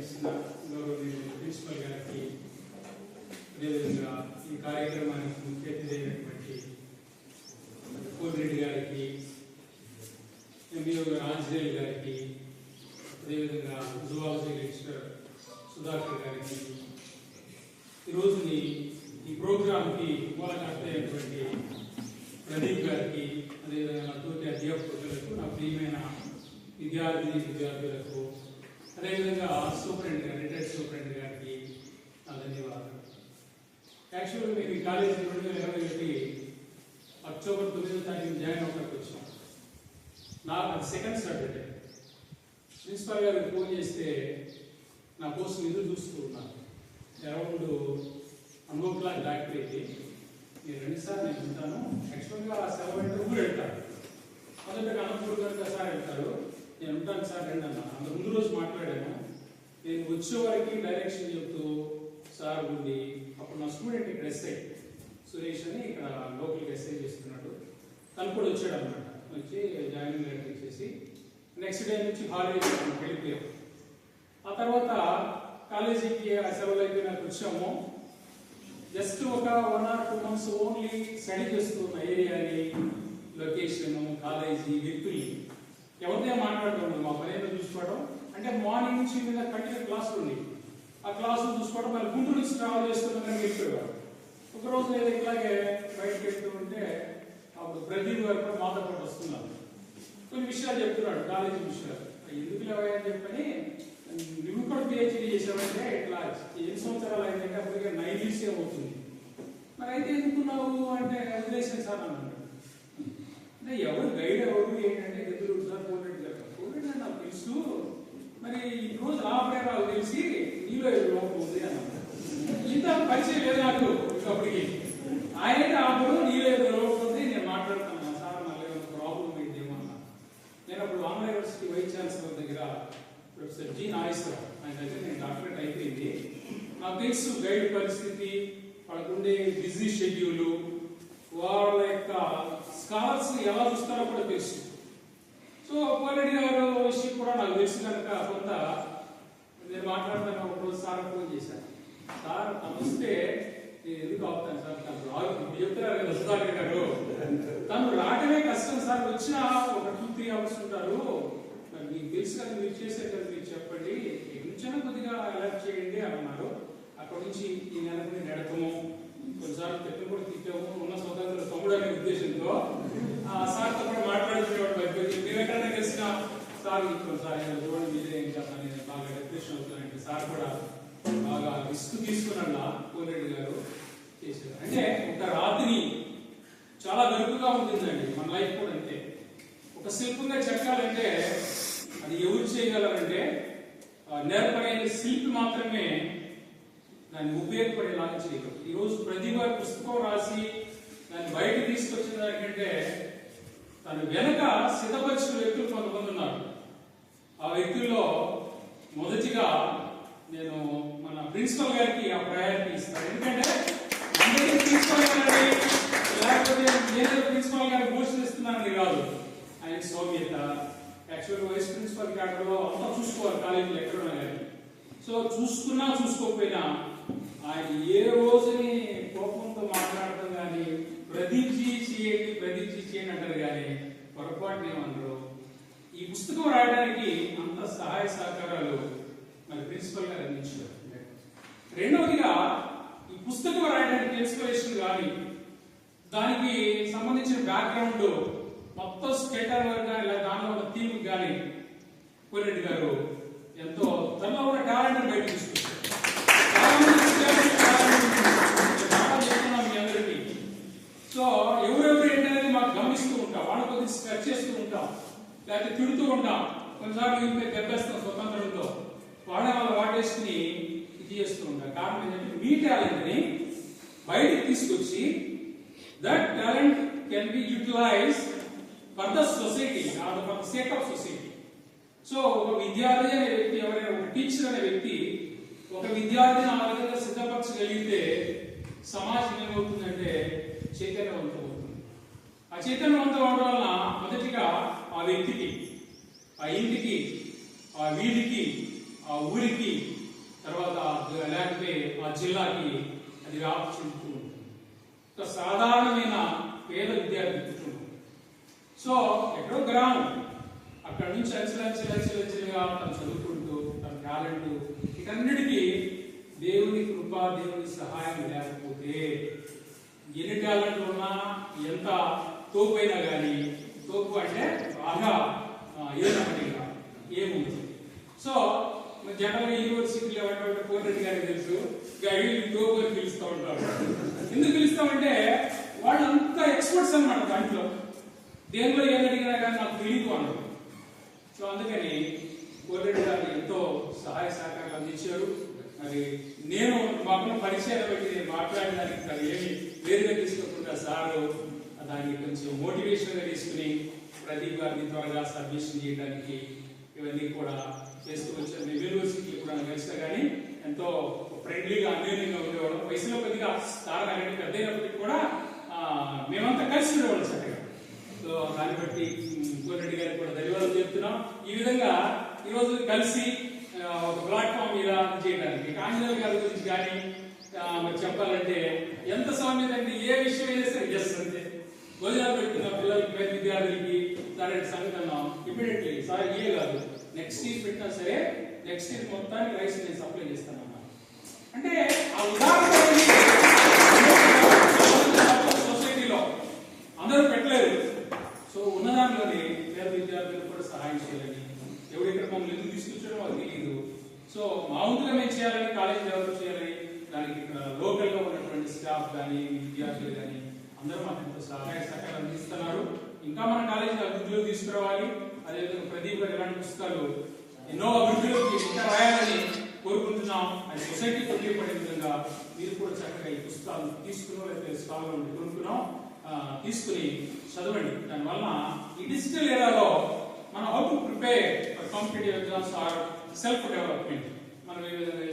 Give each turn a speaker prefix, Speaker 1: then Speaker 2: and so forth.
Speaker 1: ఇచ్చిన గౌరవనీయులు ప్రిన్సిపల్ గారికి, అదేవిధంగా ఈ కార్యక్రమానికి ముఖ్య అతిథైనటువంటి కోటిరెడ్డి గారికి, ఎంబీఓ గారు ఆంజనేయులు గారికి, అదేవిధంగా జువాలజీ లెక్చరర్ సుధాకర్ గారికి, ఈరోజు ఈ ప్రోగ్రాంకి మూలకర్త అయినటువంటి ప్రదీప్ గారికి, అదేవిధంగా తోటి అధ్యాపకులకు, నా ప్రియమైన విద్యార్థులకు, అదేవిధంగా రిటైర్డ్ సూపరింటెండెంట్ గారికి నా ధన్యవాదాలు. యాక్చువల్గా మేము ఈ కాలేజీ 2021 అక్టోబర్ 9వ తారీఖు జాయిన్ అవ్వడానికి వచ్చాం. నాకు అది సెకండ్ సాటర్డే. ప్రిన్సిపాల్ గారికి ఫోన్ చేస్తే నా కోసం ఎదురు చూస్తూ ఉన్నారు. అరౌండ్ 1 o'clock దాటిపోయింది. నేను 2 సార్లు నేను ఉంటాను. యాక్చువల్గా ఆ సెలవు అంటే ఊరు వెళ్తాను. మొదటగా అనంతపూర్ గారికి సార్ వెళ్తారు, నేను ఉంటాను సార్ రండి అన్నాను. అంత ముందు రోజు మాట్లాడాను. నేను వచ్చే వరకు డైరెక్షన్ చెప్తూ సార్ ఉండి, అప్పుడు నా స్టూడెంట్ ఇక్కడ ఎస్ఐ సురేష్ అని ఇక్కడ లోకల్గా ఎస్ఐ చేస్తున్నాడు, తను కూడా వచ్చాడు అనమాట. వచ్చి జాయినింగ్ లెటర్ ఇచ్చేసి నెక్స్ట్ డే నుంచి హాలిడే వెళ్ళిపోయాం. ఆ తర్వాత కాలేజీకి ఆ సెలవులు అయిపోయినాక వచ్చాము. జస్ట్ ఒక 1 or 2 months ఓన్లీ స్టడీ చేస్తూ ఉన్న ఏరియాని, లొకేషన్, కాలేజీ, వ్యక్తుల్ని ఎవరితో మాట్లాడుతున్నాం. మా పని ఏదో చూసుకోవడం అంటే మార్నింగ్ నుంచి మీద కంటిన్యూ క్లాసులు ఉన్నాయి. ఆ క్లాసులు చూసుకోవడం, మళ్ళీ గుంటూరు నుంచి ట్రావెల్ చేస్తున్నాం వెళ్ళిపోయారు. ఒకరోజు నేను ఇట్లాగే బయటకు వెళ్తూ ఉంటే అప్పుడు ప్రదీప్ గారు కూడా మాతో పాటు వస్తున్నారు. కొన్ని విషయాలు చెప్తున్నాడు, కాలేజీ విషయాలు. ఎందుకు లేవని చెప్పని, నువ్వు కూడా పిహెచ్డీ చేసావంటే ఇట్లా 7 సంవత్సరాలు అయితే అప్పటికే 9 years అవుతుంది. మరి అయితే ఎందుకున్నావు అంటే వదిలేసాను సార్ అన్నాడు. అంటే ఎవరు గైడ్ ఎవరు ఏంటంటే ఎదురు సార్ కోటిరెడ్డి గారు. కోటిరెడ్డి అని నాకు తెలుసు, మరి ఈ రోజు రాబడే రావు తెలిసి నీలో లోపం ఉంది అన్నాడు. ఇంత పరిచయం లేదు నాకు అప్పటికి. ఆయన అప్పుడు నీలో లోపం ఉంది, నేను మాట్లాడుతున్నాను సార్, నాకు ప్రాబ్లం అయిందేమో అన్నా. నేను అప్పుడు ఆంధ్ర యూనివర్సిటీ వైస్ ఛాన్సలర్ దగ్గర ప్రొఫెసర్ జి నాగేశ్వరరావు ఆయన దగ్గర నేను డాక్టరేట్ అయిపోయింది. నాకు తెలుసు గైడ్ పరిస్థితి, వాళ్ళకుండే బిజీ షెడ్యూల్, వాళ్ళ యొక్క స్కాలర్స్ ఎలా చూస్తారో కూడా తెలుసు. సో కోటిరెడ్డి గారు విషయం కూడా నాకు తెలుసు కనుక కొంత నేను మాట్లాడతాను. ఒకరోజు సార్ ఫోన్ చేశాను, సార్ తను వస్తే నేను ఎందుకు అవుతాను సార్, తను రాదు చెప్తున్నారు కదా సుధాకర్ గారు, తను రావడమే కష్టం సార్, వచ్చినా ఒక 2-3 hours ఉంటారు, మరి మీకు తెలుసు కదా మీరు చేసే కదా మీరు చెప్పండి, ఎక్కడికైనా కొద్దిగా అలర్ట్ చేయండి అని అన్నారు. అక్కడి నుంచి ఈ నెలకు నడకము, కొన్నిసార్లు తిట్టలు కూడా తిట్టాము, ఉన్న స్వతంత్ర తమ్ముడు అనే ఉద్దేశంతో సార్తో కూడా మాట్లాడుకునేవాడు. మీరు ఎక్కడైనా కలిసిన సార్ కొన్నిసారి చూడండి మీరే ఇంకా నేను బాగా డిప్రెషన్ అవుతున్నానంటే సార్ కూడా బాగా రిస్క్ తీసుకున్నలా కోటిరెడ్డి గారు చేశారు. అంటే ఒక రాత్రి చాలా గరుకుగా ఉంటుందండి, మన లైఫ్ కూడా అంతే. ఒక శిల్పంగా చెక్కాలంటే అది ఎవరు చేయగలరంటే నేర్పరైన శిల్పి మాత్రమే దాన్ని ఉపయోగపడేలాగా చేయగలరు. ఈరోజు ప్రతిభ పుస్తకం రాసి దాన్ని బయట తీసుకొచ్చిన దానికంటే తను వెనక సిద్ధపరిచిన వ్యక్తులు కొంతమంది ఉన్నారు. ఆ వ్యక్తుల్లో మొదటిగా నేను మన ప్రిన్సిపల్ గారికి ఆ ప్రయారిటీ ఇస్తాను. ఎందుకంటే అందరికీ ప్రిన్సిపల్ గారి లేకపోతే నేను ప్రిన్సిపల్ గారికి పోషన్ ఇస్తున్నానని కాదు, ఆయన సౌమ్యత, యాక్చువల్గా వైస్ ప్రిన్సిపల్ క్యాడర్లో అంతా చూసుకోవాలి కాలేజీలో ఎక్కడున్నా కానీ. సో చూసుకున్నా చూసుకోకపోయినా ఆయన ఏ రోజుని కోపంతో మాట్లాడటం కానీ ప్రదీప్ జీ చేయండి అంటారు కానీ పొరపాటు ఏమన్నారు. ఈ పుస్తకం రాయడానికి అంత సహాయ సహకారాలు మరి ప్రిన్సిపల్ గారు అందించారు. రెండవదిగా ఈ పుస్తకం రాయడానికి ఇన్స్పిరేషన్ కానీ దానికి సంబంధించిన బ్యాక్గ్రౌండ్ మొత్తం స్కేటర్ వర్క్ కానీ లేదా దానిలో ఉన్న థీమ్ కానీ కోటిరెడ్డి గారు ఎంతో తనలో ఉన్న టాలెంట్ బయట తీసుకొచ్చారు. మీ అందరికీ సో ఎవరెవరు ఏంటనేది మాకు గమనిస్తూ ఉంటాం, వాళ్ళ కొద్దిగా స్ట్రెచ్ చేస్తూ ఉంటాం, లేకపోతే తిడుతూ ఉంటాం, కొన్నిసార్లు ఇంపై దెబ్బేస్తాం స్వతంత్రంతో, వాళ్ళ వాటేసుకుని ఇది చేస్తూ ఉంటాం. కారణం ఏంటంటే మీ టాలెంట్ని బయటకు తీసుకొచ్చి that talent can be utilise for the society or for the sake of society. So ఒక విద్యార్థి అనే వ్యక్తి, ఎవరైనా ఒక టీచర్ అనే వ్యక్తి ఒక విద్యార్థిని ఆ విధంగా సిద్ధపరచగలిగితే సమాజం ఏమవుతుందంటే చైతన్యవంతం అవుతుంది. ఆ చైతన్యవంతం అవడం వలన మొదటిగా ఆ వ్యక్తికి, ఆ ఇంటికి, ఆ వీధికి, ఆ ఆ ఊరికి, తర్వాత లేకపోతే ఆ జిల్లాకి అది వ్యాప్తి చెందుతూ ఉంటుంది. ఒక సాధారణమైన పేద విద్యార్థి కుటుంబం. సో ఎక్కడో గ్రామం, అక్కడ నుంచి అంచెలంచెలుగా తను చదువుకుంటూ తన టాలెంట్ వీటన్నిటికీ దేవుని కృప, దేవుని సహాయం లేకపోతే ఎన్ని టాలెంట్ ఉన్నా, ఎంత తోపు అయినా కానీ, తోపు అంటే బాగా ఏదన్నట్టుగా ఏముంది. సో జనరల్ యూనివర్సిటీలో కోరెడ్డి గారికి తెలుసు, తోపు అని పిలుస్తూ ఉంటారు. ఎందుకు పిలుస్తామంటే వాళ్ళు అంత ఎక్స్పర్ట్స్ అన్నమాట దాంట్లో. దేనిలో ఏది అడిగినా కానీ నాకు తెలియదు అన్నారు. సో అందుకని కోరెడ్డి గారు ఎంతో సహాయ సహకారాలు అందించారు. మరి నేను మాకున్న పరిచయాన్ని బట్టి నేను మాట్లాడడానికి ఏమి వేరుగా తీసుకోకుండా సారు దాన్ని కొంచెం మోటివేషన్గా తీసుకుని ప్రదీప్ గారిని త్వరగా సబ్మిషన్ చేయడానికి ఇవన్నీ కూడా చేస్తూ వచ్చారు. మేము యూనివర్సిటీలు కూడా కలిసినా కానీ ఎంతో ఫ్రెండ్లీగా అన్యోన్యంగా ఉండేవాళ్ళం. వయసులో కొద్దిగా సార్ అనేది పెద్ద అయినప్పటికీ కూడా మేమంతా కలిసి ఉండేవాళ్ళం చక్కగా. సో దాన్ని బట్టి కోరెడ్డి గారికి కూడా ధన్యవాదాలు చెప్తున్నాం. ఈ విధంగా ఈరోజు కలిసి ఒక ప్లాట్ఫామ్ మీద చేయడానికి ఆంజనేయుల గారి గురించి కానీ మరి చెప్పాలంటే ఎంత సామ్యత అంటే ఏ విషయం అయినా సరే ఎస్ అంతే. భోజనాలు పెడుతున్న పిల్లలకి, పేద విద్యార్థులకి సరే సంగతి అన్నాం. ఇమీడియట్లీ సార్ ఇయే కాదు, నెక్స్ట్ ఇయర్ పెట్టినా సరే నెక్స్ట్ ఇయర్ మొత్తానికి రైస్ నేను సప్లై చేస్తాను అన్నా. అంటే ఆ ఉదాహరణ సొసైటీలో అందరూ పెట్టలేరు. సో ఉన్నదానిలోనే పేద విద్యార్థులకు కూడా సహాయం చేయాలని, ఎవరు ఇక్కడ మమ్మల్ని ఎందుకు తీసుకొచ్చారో మాకు తెలియదు. సో మా వంతుగా మేము చేయాలని, కాలేజ్ డెవలప్ చేయాలని, దానికి లోకల్గా ఉన్నటువంటి స్టాఫ్ కానీ, విద్యార్థులు కానీ అందరూ మాకు ఎంతో సహాయ సహకారాలు అందిస్తున్నారు. ఇంకా మన కాలేజీ అభివృద్ధిలో తీసుకురావాలి. అదేవిధంగా ప్రదీప్ గారు ఇలాంటి పుస్తకాలు ఎన్నో అభివృద్ధిలోకి ఇంకా రాయాలని కోరుకుంటున్నాం. అది సొసైటీకి ఉపయోగపడే విధంగా మీరు కూడా చక్కగా ఈ పుస్తకాలు తీసుకున్నాం, లేకపోతే స్టాల్లో కొనుక్కున్నాం, తీసుకుని చదవండి. దానివల్ల ఈ డిజిటల్ ఏరాలో మనం how to prepare for competitive exams or self development మనం ఏ విధంగా